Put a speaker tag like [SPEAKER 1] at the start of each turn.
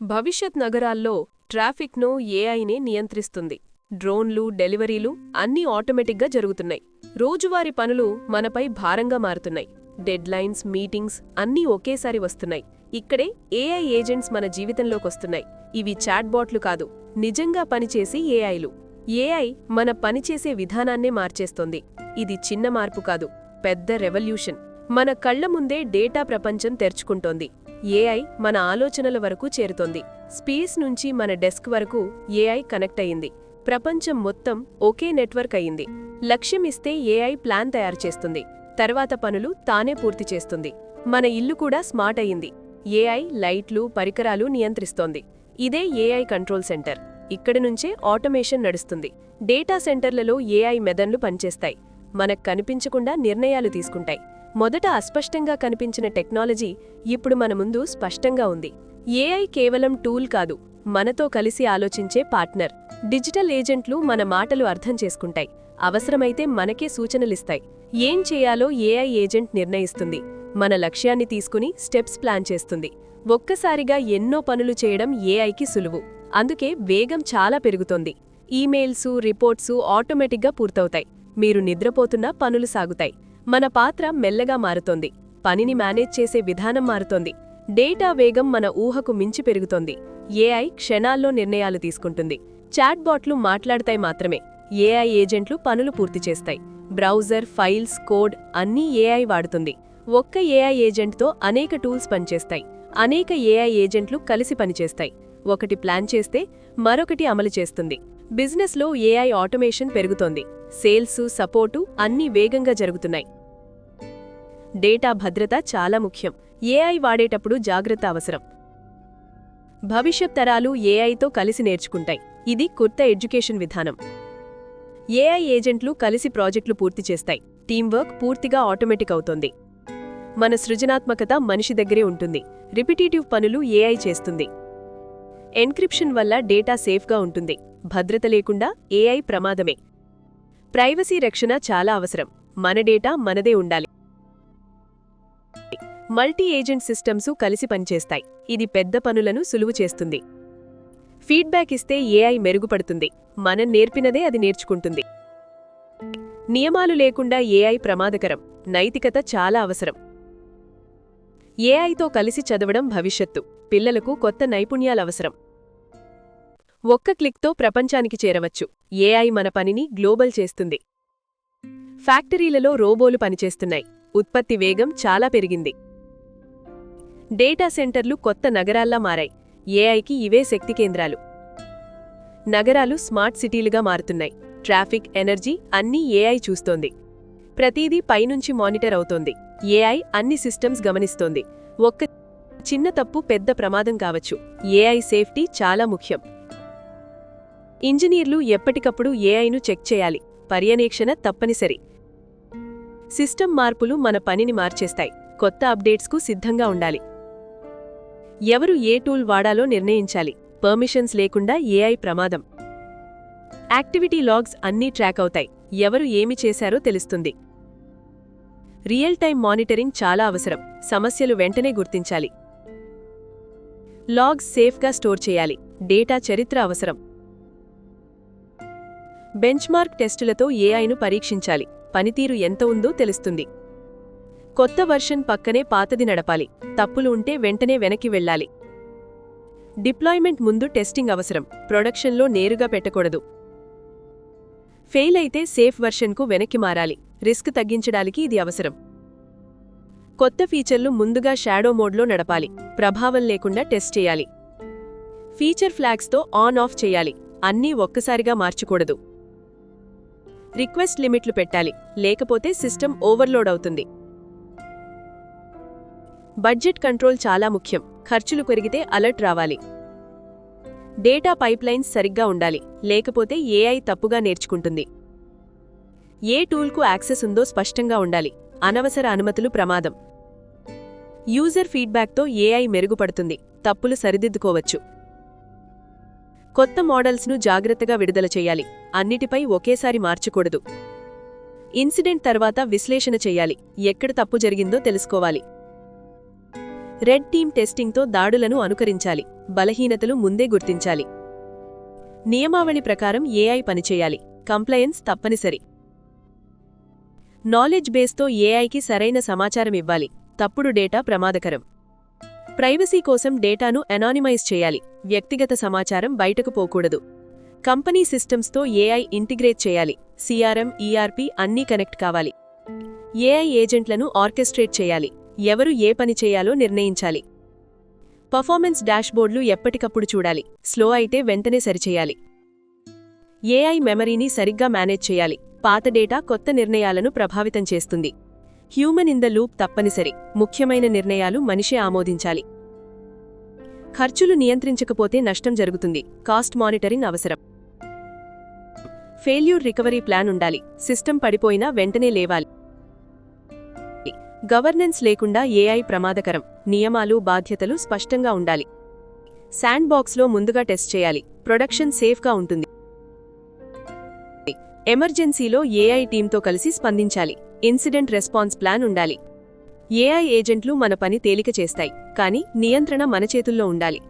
[SPEAKER 1] భవిష్యత్ నగరాల్లో ట్రాఫిక్ను ఏఐనే నియంత్రిస్తుంది. డ్రోన్లు, డెలివరీలు అన్నీ ఆటోమేటిక్గా జరుగుతున్నాయి. రోజువారీ పనులు మనపై భారంగా మారుతున్నాయి. డెడ్లైన్స్, మీటింగ్స్ అన్నీ ఒకేసారి వస్తున్నాయి. ఇక్కడే ఏఐ ఏజెంట్స్ మన జీవితంలోకొస్తున్నాయి. ఇవి చాట్బాట్లు కాదు, నిజంగా పనిచేసి ఏఐలు. ఏఐ మన పనిచేసే విధానాన్నే మార్చేస్తోంది. ఇది చిన్న మార్పు కాదు, పెద్ద రెవల్యూషన్. మన కళ్ల ముందే డేటా ప్రపంచం తెరుచుకుంటోంది. ఏఐ మన ఆలోచనల వరకు చేరుతోంది. స్పేస్ నుంచి మన డెస్క్ వరకు ఏఐ కనెక్ట్ అయింది. ప్రపంచం మొత్తం ఒకే నెట్వర్క్ అయింది. లక్ష్యం ఇస్తే ఏఐ ప్లాన్ తయారు చేస్తుంది. తర్వాత పనులు తానే పూర్తి చేస్తుంది. మన ఇల్లు కూడా స్మార్ట్ అయింది. ఏఐ లైట్లు, పరికరాలు నియంత్రిస్తోంది. ఇదే ఏఐ కంట్రోల్ సెంటర్. ఇక్కడి నుంచే ఆటోమేషన్ నడుస్తుంది. డేటా సెంటర్లలో ఏఐ మెదన్లు పనిచేస్తాయి. మనకు కనిపించకుండా నిర్ణయాలు తీసుకుంటాయి. మొదట అస్పష్టంగా కనిపించిన టెక్నాలజీ ఇప్పుడు మన ముందు స్పష్టంగా ఉంది. ఏఐ కేవలం టూల్ కాదు, మనతో కలిసి ఆలోచించే పార్ట్నర్. డిజిటల్ ఏజెంట్లు మన మాటలు అర్థం చేసుకుంటాయి. అవసరమైతే మనకే సూచనలిస్తాయి. ఏం చేయాలో ఏఐ ఏజెంట్ నిర్ణయిస్తుంది. మన లక్ష్యాన్ని తీసుకుని స్టెప్స్ ప్లాన్ చేస్తుంది. ఒక్కసారిగా ఎన్నో పనులు చేయడం ఏఐకి సులువు. అందుకే వేగం చాలా పెరుగుతోంది. ఈమెయిల్సు, రిపోర్ట్సు ఆటోమేటిక్గా పూర్తవుతాయి. మీరు నిద్రపోతున్నా పనులు సాగుతాయి. మన పాత్ర మెల్లగా మారుతోంది. పనిని మేనేజ్ చేసే విధానం మారుతోంది. డేటా వేగం మన ఊహకు మించి పెరుగుతోంది. ఏఐ క్షణాల్లో నిర్ణయాలు తీసుకుంటుంది. చాట్బాట్లు మాట్లాడతాయి మాత్రమే. ఏఐ ఏజెంట్లు పనులు పూర్తి చేస్తాయి. బ్రౌజర్, ఫైల్స్, కోడ్ అన్నీ ఏఐ వాడుతుంది. ఒక్క ఏఐ ఏజెంట్తో అనేక టూల్స్ పనిచేస్తాయి. అనేక ఏఐ ఏజెంట్లు కలిసి పనిచేస్తాయి. ఒకటి ప్లాన్ చేస్తే మరొకటి అమలు చేస్తుంది. బిజినెస్లో ఏఐ ఆటోమేషన్ పెరుగుతోంది. సేల్సు, సపోర్టు అన్నీ వేగంగా జరుగుతున్నాయి. డేటా భద్రత చాలా ముఖ్యం. ఏఐ వాడేటప్పుడు జాగ్రత్త అవసరం. భవిష్యత్ తరాలు ఏఐతో కలిసి నేర్చుకుంటాయి. ఇది కొత్త ఎడ్యుకేషన్ విధానం. ఏఐ ఏజెంట్లు కలిసి ప్రాజెక్టులు పూర్తి చేస్తాయి. టీంవర్క్ పూర్తిగా ఆటోమేటిక్ అవుతోంది. మన సృజనాత్మకత మనిషి దగ్గరే ఉంటుంది. రిపిటేటివ్ పనులు ఏఐ చేస్తుంది. ఎన్క్రిప్షన్ వల్ల డేటా సేఫ్గా ఉంటుంది. భద్రత లేకుండా ఏఐ ప్రమాదమే. ప్రైవసీ రక్షణ చాలా అవసరం. మన డేటా మనదే ఉండాలి. మల్టీ ఏజెంట్ సిస్టమ్సు కలిసి పనిచేస్తాయి. ఇది పెద్ద పనులను సులువు చేస్తుంది. ఫీడ్బ్యాక్ ఇస్తే ఏఐ మెరుగుపడుతుంది. మనం నేర్పినదే అది నేర్చుకుంటుంది. నియమాలు లేకుండా ఏఐ ప్రమాదకరం. నైతికత చాలా అవసరం. ఏఐతో కలిసి చదవడం భవిష్యత్తు. పిల్లలకు కొత్త నైపుణ్యాలవసరం. ఒక్క క్లిక్తో ప్రపంచానికి చేరవచ్చు. ఏఐ మన పనిని గ్లోబల్ చేస్తుంది. ఫ్యాక్టరీలలో రోబోలు పనిచేస్తున్నాయి. ఉత్పత్తి వేగం చాలా పెరిగింది. డేటా సెంటర్లు కొత్త నగరాల్లా మారాయి. ఏఐకి ఇవే శక్తి కేంద్రాలు. నగరాలు స్మార్ట్ సిటీలుగా మారుతున్నాయి. ట్రాఫిక్, ఎనర్జీ అన్నీ ఏఐ చూస్తోంది. ప్రతీదీ పైనుంచి మానిటర్ అవుతోంది. ఏఐ అన్ని సిస్టమ్స్ గమనిస్తోంది. ఒక్క చిన్న తప్పు పెద్ద ప్రమాదం కావచ్చు. ఏఐ సేఫ్టీ చాలా ముఖ్యం. ఇంజనీర్లు ఎప్పటికప్పుడు ఏఐను చెక్ చేయాలి. పర్యవేక్షణ తప్పనిసరి. సిస్టమ్ మార్పులు మన పనిని మార్చేస్తాయి. కొత్త అప్డేట్స్కు సిద్ధంగా ఉండాలి. ఎవరు ఏ టూల్ వాడాలో నిర్ణయించాలి. పర్మిషన్స్ లేకుండా ఏఐ ప్రమాదం. యాక్టివిటీ లాగ్స్ అన్నీ ట్రాక్ అవుతాయి. ఎవరు ఏమి చేశారో తెలుస్తుంది. రియల్ టైం మానిటరింగ్ చాలా అవసరం. సమస్యలు వెంటనే గుర్తించాలి. లాగ్స్ సేఫ్గా స్టోర్ చేయాలి. డేటా చరిత్ర అవసరం. బెంచ్మార్క్ టెస్టులతో ఏఐను పరీక్షించాలి. పనితీరు ఎంత ఉందో తెలుస్తుంది. కొత్త వర్షన్ పక్కనే పాతది నడపాలి. తప్పులు ఉంటే వెంటనే వెనక్కి వెళ్ళాలి. డిప్లాయ్మెంట్ ముందు టెస్టింగ్ అవసరం. ప్రొడక్షన్లో నేరుగా పెట్టకూడదు. ఫెయిల్ అయితే సేఫ్ వర్షన్కు వెనక్కి మారాలి. రిస్క్ తగ్గించడానికి ఇది అవసరం. కొత్త ఫీచర్లు ముందుగా షాడో మోడ్లో నడపాలి. ప్రభావం లేకుండా టెస్ట్ చేయాలి. ఫీచర్ ఫ్లాగ్స్తో ఆన్ ఆఫ్ చేయాలి. అన్నీ ఒక్కసారిగా మార్చకూడదు. రిక్వెస్ట్ లిమిట్లు పెట్టాలి. లేకపోతే సిస్టమ్ ఓవర్లోడ్ అవుతుంది. బడ్జెట్ కంట్రోల్ చాలా ముఖ్యం. ఖర్చులు పెరిగితే అలర్ట్ రావాలి. డేటా పైప్లైన్స్ సరిగ్గా ఉండాలి. లేకపోతే ఏఐ తప్పుగా నేర్చుకుంటుంది. ఏ టూల్కు యాక్సెస్ ఉందో స్పష్టంగా ఉండాలి. అనవసర అనుమతులు ప్రమాదం. యూజర్ ఫీడ్బ్యాక్తో ఏఐ మెరుగుపడుతుంది. తప్పులు సరిదిద్దుకోవచ్చు. కొత్త మోడల్స్ను జాగ్రత్తగా విడుదల చేయాలి. అన్నిటిపై ఒకేసారి మార్చకూడదు. ఇన్సిడెంట్ తర్వాత విశ్లేషణ చెయ్యాలి. ఎక్కడ తప్పు జరిగిందో తెలుసుకోవాలి. రెడ్ టీమ్ టెస్టింగ్తో దాడులను అనుకరించాలి. బలహీనతలు ముందే గుర్తించాలి. నియమావళి ప్రకారం ఏఐ పనిచేయాలి. కంప్లయన్స్ తప్పనిసరి. నాలెడ్జ్ బేస్తో ఏఐకి సరైన సమాచారం ఇవ్వాలి. తప్పుడు డేటా ప్రమాదకరం. ప్రైవసీ కోసం డేటాను ఎనానిమైజ్ చేయాలి. వ్యక్తిగత సమాచారం బయటకు పోకూడదు. కంపెనీ సిస్టమ్స్తో ఏఐ ఇంటిగ్రేట్ చేయాలి. సిఆర్ఎం, ఈఆర్పి అన్నీ కనెక్ట్ కావాలి. ఏఐ ఏజెంట్లను ఆర్కెస్ట్రేట్ చేయాలి. ఎవరు ఏ పని చేయాలో నిర్ణయించాలి. పర్ఫార్మెన్స్ డాష్బోర్డ్లు ఎప్పటికప్పుడు చూడాలి. స్లో అయితే వెంటనే సరిచేయాలి. ఏఐ మెమరీని సరిగ్గా మేనేజ్ చేయాలి. పాత డేటా కొత్త నిర్ణయాలను ప్రభావితం చేస్తుంది. హ్యూమన్ ఇన్ ద లూప్ తప్పనిసరి. ముఖ్యమైన నిర్ణయాలు మనిషే ఆమోదించాలి. ఖర్చులు నియంత్రించకపోతే నష్టం జరుగుతుంది. కాస్ట్ మానిటరింగ్ అవసరం. ఫెయిల్యూర్ రికవరీ ప్లాన్ ఉండాలి. సిస్టమ్ పడిపోయినా వెంటనే లేవాలి. గవర్నెన్స్ లేకుండా ఏఐ ప్రమాదకరం. నియమాలు, బాధ్యతలు స్పష్టంగా ఉండాలి. శాండ్ బాక్స్లో ముందుగా టెస్ట్ చేయాలి. ప్రొడక్షన్ సేఫ్గా ఉంటుంది. ఎమర్జెన్సీలో ఏఐ టీంతో కలిసి స్పందించాలి. ఇన్సిడెంట్ రెస్పాన్స్ ప్లాన్ ఉండాలి. ఏఐ ఏజెంట్లు మన పని తేలిక చేస్తాయి, కానీ నియంత్రణ మన చేతుల్లో ఉండాలి.